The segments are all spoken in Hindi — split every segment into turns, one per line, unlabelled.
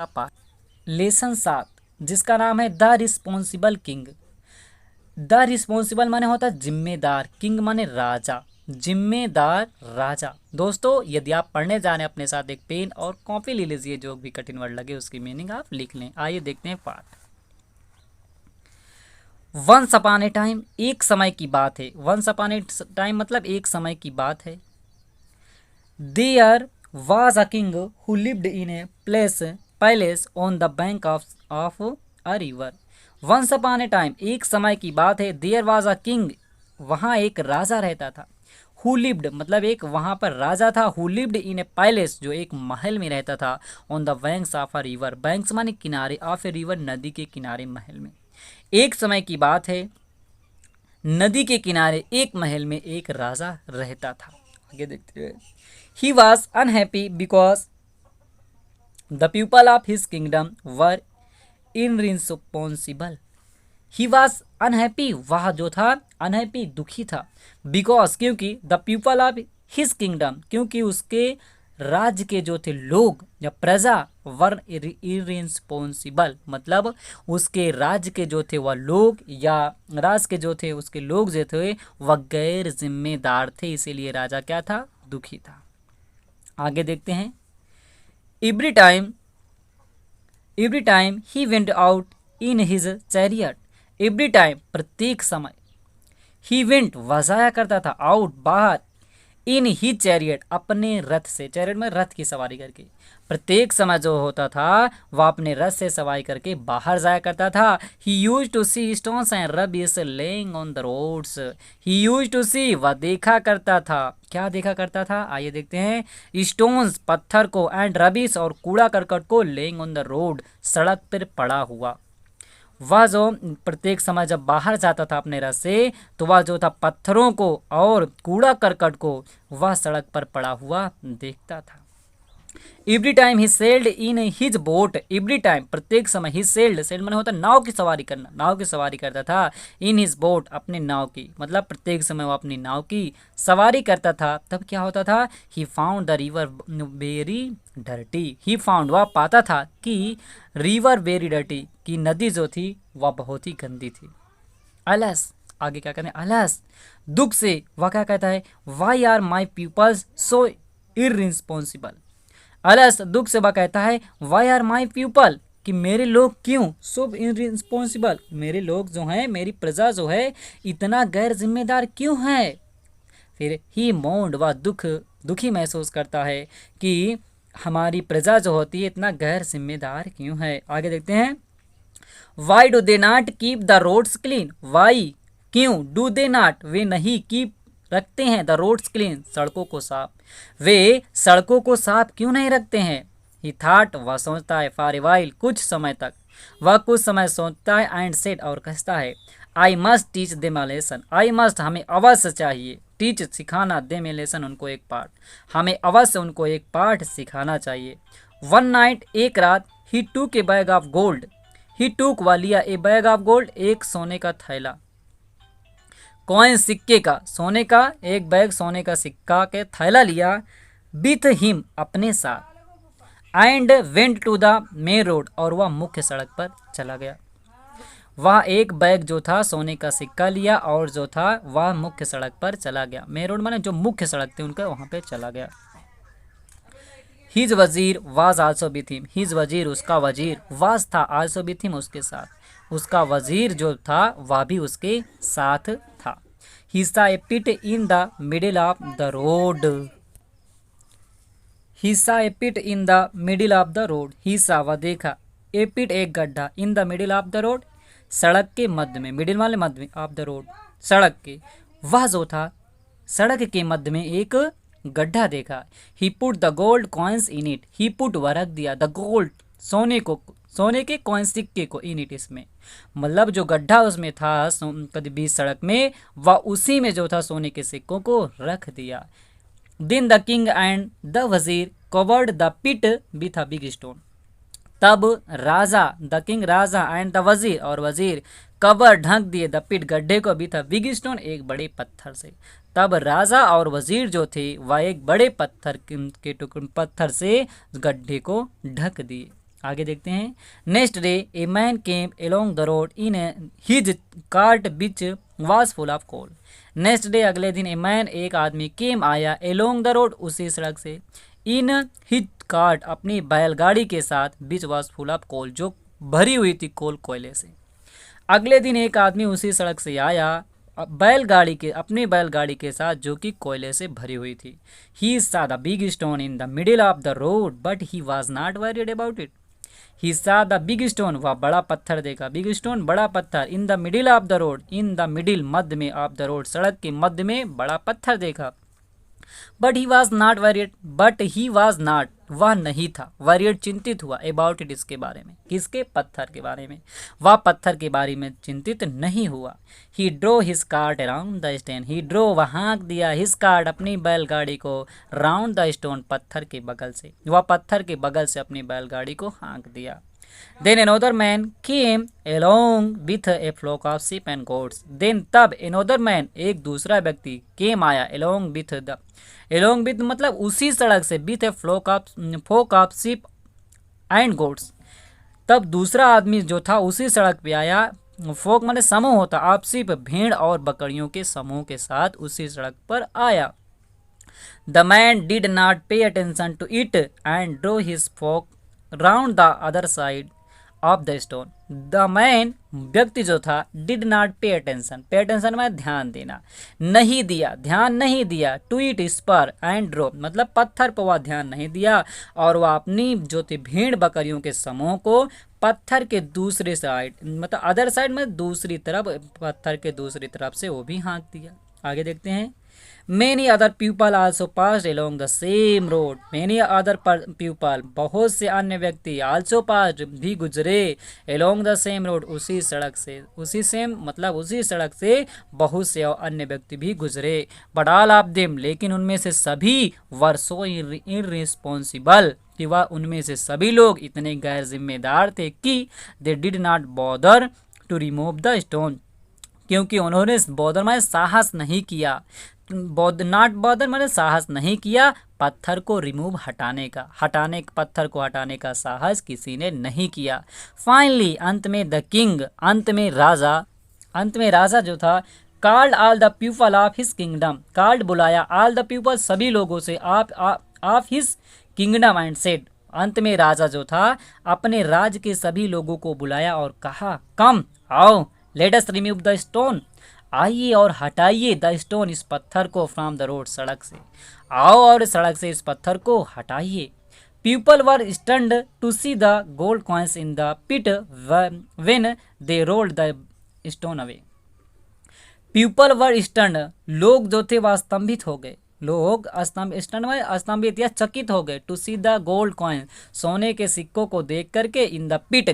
का पाठ। लेसन 7 जिसका नाम है the responsible king. The responsible माने होता है जिम्मेदार, किंग माने राजा, जिम्मेदार राजा। दोस्तों यदि आप पढ़ने जा रहे हैं अपने साथ एक पेन और कॉपी ले लीजिए, जो भी कठिन वर्ड लगे उसकी मीनिंग आप लिख लें। आइए देखते हैं पाठ। वंस अपॉन ए टाइम, एक समय की बात है। वंस अपॉन ए टाइम मतलब एक समय की बात है। There was a king who lived in a palace on the bank of a river. Once upon a time एक समय की बात है। देयर वाज अ किंग, वहाँ एक राजा रहता था। हु लिव्ड मतलब एक वहाँ पर राजा था। Who lived in a palace जो एक महल में रहता था। On the banks of a river, banks माने किनारे, ऑफ ए रिवर नदी के किनारे महल में। एक समय की बात है, नदी के किनारे एक महल में एक राजा रहता था। आगे देखते हैं। He was unhappy because the people of his kingdom were irresponsible. He was unhappy, वह जो था अनहैप्पी दुखी था। बिकॉज क्योंकि the people of his kingdom, क्योंकि उसके राज्य के जो थे लोग या प्रजा, वर इरिस्पॉन्सिबल मतलब उसके राज्य के जो थे वह लोग या राज्य के जो थे उसके लोग जो थे वह गैर जिम्मेदार थे, इसीलिए राजा क्या था, दुखी था। आगे देखते हैं। Every time he went out in his chariot. Every time प्रत्येक समय, ही वेंट वह जाया करता था, आउट बाहर, इन ही चैरियट अपने रथ से, चैरियट में रथ की सवारी करके, प्रत्येक समय जो होता था वह अपने रथ से सवारी करके बाहर जाया करता था। He used to see stones and rubbish lying on the roads. He used to see वह देखा करता था, क्या देखा करता था, आइए देखते हैं। स्टोन्स पत्थर को, एंड रबिश और कूड़ा करकट को, लेइंग ऑन द रोड सड़क पर पड़ा हुआ। वह जो प्रत्येक समय जब बाहर जाता था अपने रथ से, तो वह जो था पत्थरों को और कूड़ा करकट को वह सड़क पर पड़ा हुआ देखता था। Every time he sailed in his boat. Every time प्रत्येक समय, ही सेल्ड, सेल्ड माने होता नाव की सवारी करना, नाव की सवारी करता था। इन हिज बोट अपने नाव की, मतलब प्रत्येक समय वो अपनी नाव की सवारी करता था। तब क्या होता था, he found the river very dirty. He found वह पाता था कि रिवर वेरी डर्टी, कि नदी जो थी वह बहुत ही गंदी थी। अलस, आगे क्या कहते हैं, अलस दुख से वह क्या कहता है, why are my peoples so irresponsible. अलस दुख से वह कहता है, वाई आर माई पीपल, कि मेरे लोग क्यों, सो इररिस्पॉन्सिबल, मेरे लोग जो हैं, मेरी प्रजा जो है इतना गैर जिम्मेदार क्यों है। फिर ही मोन्ड वह दुखी महसूस करता है कि हमारी प्रजा जो होती है इतना गैर जिम्मेदार क्यों है। आगे देखते हैं। Why do they not keep the roads clean. Why क्यों, डू दे नॉट वे नहीं, कीप रखते हैं, द रोड्स क्लीन सड़कों को साफ, वे सड़कों को साफ क्यों नहीं रखते हैं। ही थाट वह सोचता है, फॉर ए वाइल कुछ समय तक, वह कुछ समय सोचता है, एंड सेड और कहता है, I must teach them a lesson. I must हमें अवश्य चाहिए, टीच सिखाना, देम ए लेसन उनको एक पाठ, हमें अवश्य उनको एक पाठ सिखाना चाहिए। वन नाइट एक रात, ही टूक ए बैग ऑफ गोल्ड। ही टूक वह लिया, ए बैग ऑफ गोल्ड एक सोने का थैला, कॉइन सिक्के का, सोने का एक बैग सोने का सिक्का के थैला लिया, विथ हिम अपने साथ, and went to the main road और वह मुख्य सड़क पर चला गया। वह एक बैग जो था सोने का सिक्का लिया और जो था वह मुख्य सड़क पर चला गया। मेन रोड माने जो मुख्य सड़क थी उनका, वहां पे चला गया। हिज वजीर was also with him. His वजीर उसका वजीर, वाज था, आल्सो विथ हिम उसके साथ, उसका वजीर जो था वह भी उसके साथ था। He saw a pit in the middle of the road. He saw a pit in the middle of the road. He saw वह देखा, ए पिट एक गड्ढा, in the middle of the road सड़क के मध्य में, मिडिल वाले मध्य में, ऑफ द रोड सड़क के, वह जो था सड़क के मध्य में एक गड्ढा देखा। He put the gold coins in it. He put वह रख दिया, द गोल्ड सोने को, सोने के कॉइन सिक्के को, इन इट इसमें, मतलब जो गड्ढा उसमें था कभी बीच सड़क में, वह उसी में जो था सोने के सिक्कों को रख दिया। Then the king and the वजीर covered the pit with a big stone. तब राजा, द किंग राजा, एंड द वजीर और वजीर, कवर ढक दिए, द पिट गड्ढे को, भी था बिग स्टोन एक बड़े पत्थर से। तब राजा और वजीर जो थे वह एक बड़े पत्थर के टुकड़े, पत्थर से गड्ढे को ढक दिए। आगे देखते हैं। Next day a man came along the road in his cart which was full of coal. Next day अगले दिन ए मैन एक आदमी केम आया एलोंग द रोड उसी सड़क से, इन हिज कार्ट अपनी बैलगाड़ी के साथ, which was full of coal जो भरी हुई थी कोल कोयले से। अगले दिन एक आदमी उसी सड़क से आया अपनी बैलगाड़ी के साथ जो कि कोयले से भरी हुई थी। ही saw the big stone in the middle of the road but he was not worried about it. He saw the big stone, वह बड़ा पत्थर देखा, बिग स्टोन बड़ा पत्थर, in the middle of the road, in the middle मध्य में, ऑफ द रोड सड़क के मध्य में बड़ा पत्थर देखा। But he was not worried, but he was not, वह नहीं था, वरियड चिंतित हुआ, अबाउट इट इसके बारे में, किसके, पत्थर के बारे में, वह पत्थर के बारे में चिंतित नहीं हुआ। He drew his cart around the stone, he drew वह हाँक दिया, हिज कार्ट अपनी बैलगाड़ी को, राउंड द स्टोन पत्थर के बगल से, वह पत्थर के बगल से अपनी बैलगाड़ी को हाँक दिया। Then another man came along with a flock of sheep and goats. Then तब another man, एक दूसरा व्यक्ति, came आया along with मतलब उसी सड़क से, with a flock of sheep and goats. तब दूसरा आदमी जो था उसी सड़क पे आया, फोक मतलब समूह होता, आप सिर्फ भेड़ और बकरियों के समूह के साथ उसी सड़क पर आया। The man did not pay attention to it and drove his flock round the other side of the stone. The man, व्यक्ति जो था, did not pay attention में ध्यान देना, नहीं दिया, ध्यान नहीं दिया, to it इस पर, and drove मतलब पत्थर पर वह ध्यान नहीं दिया, और वह अपनी जो थी भेड़ बकरियों के समूह को पत्थर के दूसरे साइड मतलब अदर साइड में दूसरी तरफ, पत्थर के दूसरी तरफ से वो भी हाँक दिया। आगे देखते हैं। Many other people also passed along the same road. Many other people, बहुत से अन्य व्यक्ति, also passed भी गुजरे, along the same road उसी सड़क से, उसी सेम मतलब उसी सड़क से बहुत से अन्य व्यक्ति भी गुजरे। But all of them, लेकिन उनमें से सभी were so irresponsible कि वह उनमें से सभी लोग इतने गैर जिम्मेदार थे कि they did not bother to remove the stone, क्योंकि उन्होंने बॉदर में साहस नहीं किया, नॉट बॉदर मैंने साहस नहीं किया पत्थर को रिमूव पत्थर को हटाने का साहस किसी ने नहीं किया। फाइनली अंत में द किंग, अंत में राजा जो था, called all the people of his kingdom, called बुलाया, ऑल द पीपल सभी लोगों से, of his kingdom and said, अंत में राजा जो था अपने राज के सभी लोगों को बुलाया और कहा, कम आओ, let us remove the stone, आइए और हटाइए, द स्टोन इस पत्थर को, फ्रॉम द रोड सड़क से, आओ और सड़क से इस पत्थर को हटाइए। People were stunned to see the gold coins in the pit when they rolled the stone away. People were stunned, लोग जो थे वह स्तंभित हो गए, लोग स्तंभित या चकित हो गए, to see the gold coin, सोने के सिक्कों को देख करके, इन द पिट,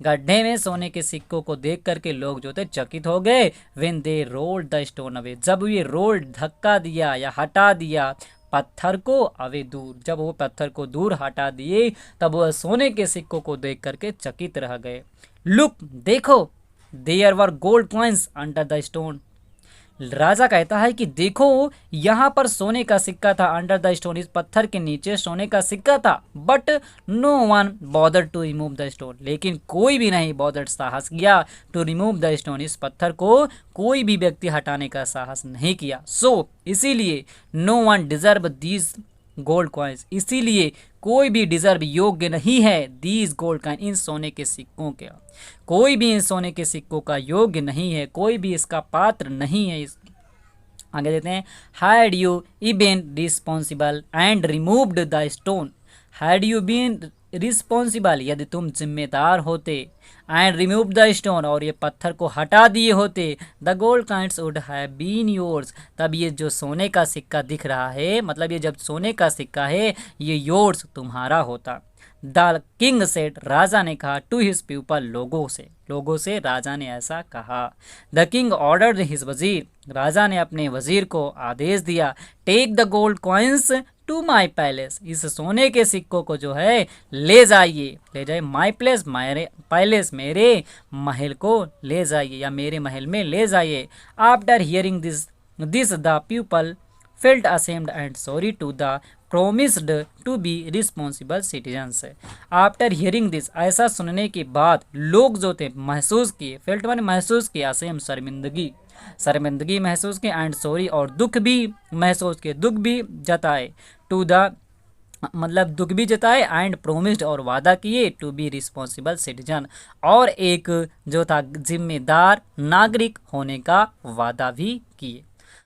गड्ढे में सोने के सिक्कों को देख करके लोग जो थे चकित हो गए। When they rolled the stone away, जब ये रोल्ड धक्का दिया या हटा दिया पत्थर को, अवे दूर, जब वो पत्थर को दूर हटा दिए तब वह सोने के सिक्कों को देख करके चकित रह गए। लुक, देखो, there were gold coins under the stone, राजा कहता है कि देखो यहाँ पर सोने का सिक्का था, अंडर द स्टोन इस पत्थर के नीचे सोने का सिक्का था। But no one bother to remove the stone, लेकिन कोई भी नहीं बॉदर, साहस किया, टू रिमूव द स्टोन इस पत्थर को कोई भी व्यक्ति हटाने का साहस नहीं किया। सो इसीलिए no one deserve these gold coins, इसीलिए कोई भी डिजर्व, योग्य नहीं है, दीज गोल्ड कॉइन, इन सोने के सिक्कों के, कोई भी इन सोने के सिक्कों का योग्य नहीं है, कोई भी इसका पात्र नहीं है। आगे देते हैं। Had you been responsible and removed the stone, had you been responsible, यदि तुम जिम्मेदार होते, एंड रिमूव द स्टोन, और ये पत्थर को हटा दिए होते, the gold coins would have been yours, तब ये जो सोने का सिक्का दिख रहा है, मतलब ये जब सोने का सिक्का है ये योर्स, तुम्हारा होता। द किंग सेड, राजा ने कहा, टू हिज पीपल, लोगों से राजा ने ऐसा कहा। द किंग ऑर्डर्ड हिज वजीर, राजा ने अपने वजीर को आदेश दिया, take the gold coins to my palace, इस सोने के सिक्कों को जो है ले जाइए, माई प्लेस, मेरे पैलेस, मेरे महल को ले जाइए या मेरे महल में ले जाइए। After hearing this the people felt ashamed and sorry to the promised to be responsible citizens. After hearing this, ऐसा सुनने के बाद लोग जो थे महसूस किए, फेल्ट माने महसूस किया, सेम शर्मिंदगी महसूस की, एंड सॉरी और दुख भी महसूस किए, दुख भी जताए, टू द मतलब दुख भी जताए, एंड प्रोमिस्ड और वादा किए, टू बी रिस्पॉन्सिबल सिटीजन और एक जो था जिम्मेदार नागरिक होने का वादा भी किए।